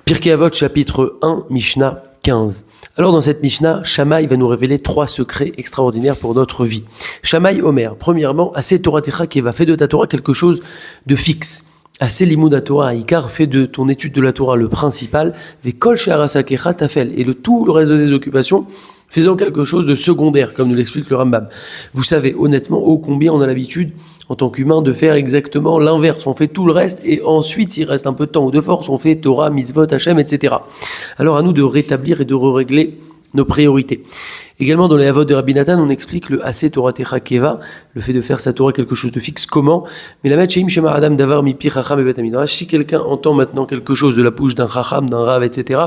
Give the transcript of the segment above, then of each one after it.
Pirkei Avot, chapitre 1, Mishnah 15. Alors dans cette Mishnah, Shammai va nous révéler 3 secrets extraordinaires pour notre vie. Shammai Omer, premièrement, Aseh Torah Techa Keva, fais de ta Torah quelque chose de fixe. Aseh Limud Torah Ikar, fais de ton étude de la Torah le principal. Vekol She'arasakecha Tafel, et tout le reste des occupations, faisant quelque chose de secondaire, comme nous l'explique le Rambam. Vous savez honnêtement ô combien on a l'habitude, en tant qu'humain, de faire exactement l'inverse. On fait tout le reste et ensuite, s'il reste un peu de temps ou de force, on fait Torah, Mitzvot, Hachem, etc. Alors à nous de rétablir et de régler nos priorités. Également dans les Avot de Rabbi Nathan, on explique le Aseh Torah Techa Keva, le fait de faire sa Torah quelque chose de fixe. Comment? Mais la Matcheim Shema Adam Davar Mipi Chacham et Bet Midrash. Si quelqu'un entend maintenant quelque chose de la bouche d'un Chacham, d'un Rav, etc.,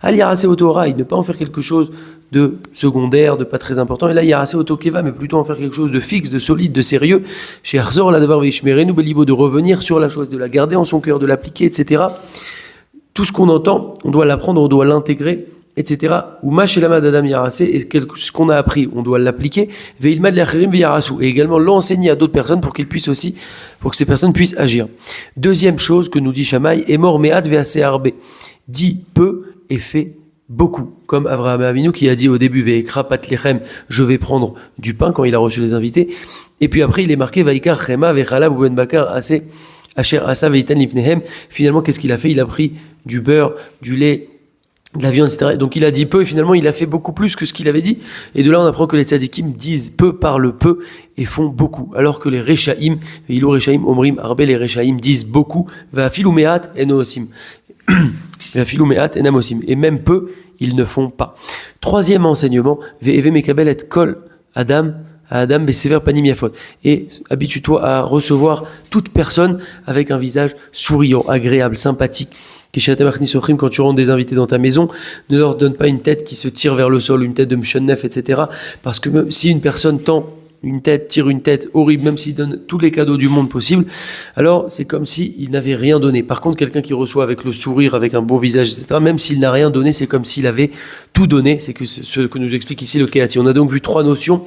al Yaraseh au Torah, il ne pas en faire quelque chose de secondaire, de pas très important. Et là, Yaraseh au Keva, mais plutôt en faire quelque chose de fixe, de solide, de sérieux. Chez Arzor la Davar Vishmerenu Belibo, de revenir sur la chose, de la garder en son cœur, de l'appliquer, etc. Tout ce qu'on entend, on doit l'apprendre, on doit l'intégrer, etc. Ou Mashelama d'Adam Yaraseh, et ce qu'on a appris, on doit l'appliquer. Veilmad l'Achirim Yarasu, et également l'enseigner à d'autres personnes pour qu'ils puissent aussi, pour que ces personnes puissent agir. Deuxième chose que nous dit Shammai, Emor Me'at Ve'aseh Arbe, dit peu et fait beaucoup. Comme Avraham Avinu qui a dit au début, Ve'ekra Pat Lechem, je vais prendre du pain quand il a reçu les invités. Et puis après, il est marqué, Vaikar Chema Ve'chalav Ben Bakar Aseh Asher Asa Veitan Lifnehem. Finalement, qu'est-ce qu'il a fait? Il a pris du beurre, du lait, de la viande, etc. Donc il a dit peu et finalement il a fait beaucoup plus que ce qu'il avait dit. Et de là on apprend que les tzadikim disent peu, parlent peu et font beaucoup. Alors que les rechaim, Ve'ilu rechaim omrim arbe, les rechaim disent beaucoup, Ve'afilu me'at enosim. Ve'afilu me'at enamosim. Et même peu, ils ne font pas. Troisième enseignement, Ve'eve mekabel et kol Adam, Adam Besever Panim Yafot. Et habitue-toi à recevoir toute personne avec un visage souriant, agréable, sympathique. Quand tu rentres des invités dans ta maison, ne leur donne pas une tête qui se tire vers le sol, une tête de mchonnef, etc. Parce que même si une personne tend une tête, tire une tête horrible, même s'il donne tous les cadeaux du monde possible, alors c'est comme s'il n'avait rien donné. Par contre, quelqu'un qui reçoit avec le sourire, avec un beau visage, etc., même s'il n'a rien donné, c'est comme s'il avait tout donné. C'est ce que nous explique ici le Kéati. On a donc vu 3 notions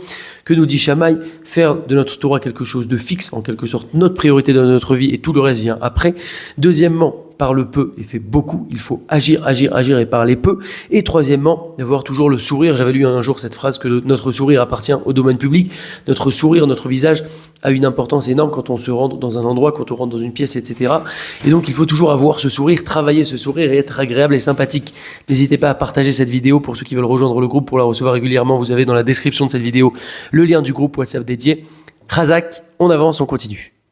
que nous dit Shammai, faire de notre Torah quelque chose de fixe, en quelque sorte notre priorité dans notre vie, et tout le reste vient après. Deuxièmement, parle peu et fait beaucoup, il faut agir et parler peu. Et troisièmement, d'avoir toujours le sourire. J'avais lu un jour cette phrase que notre sourire appartient au domaine public. Notre sourire, notre visage a une importance énorme quand on se rend dans un endroit, quand on rentre dans une pièce, etc. Et donc il faut toujours avoir ce sourire, travailler ce sourire et être agréable et sympathique. N'hésitez pas à partager cette vidéo pour ceux qui veulent rejoindre le groupe pour la recevoir régulièrement. Vous avez dans la description de cette vidéo le lien du groupe WhatsApp dédié. Razak, on avance, on continue.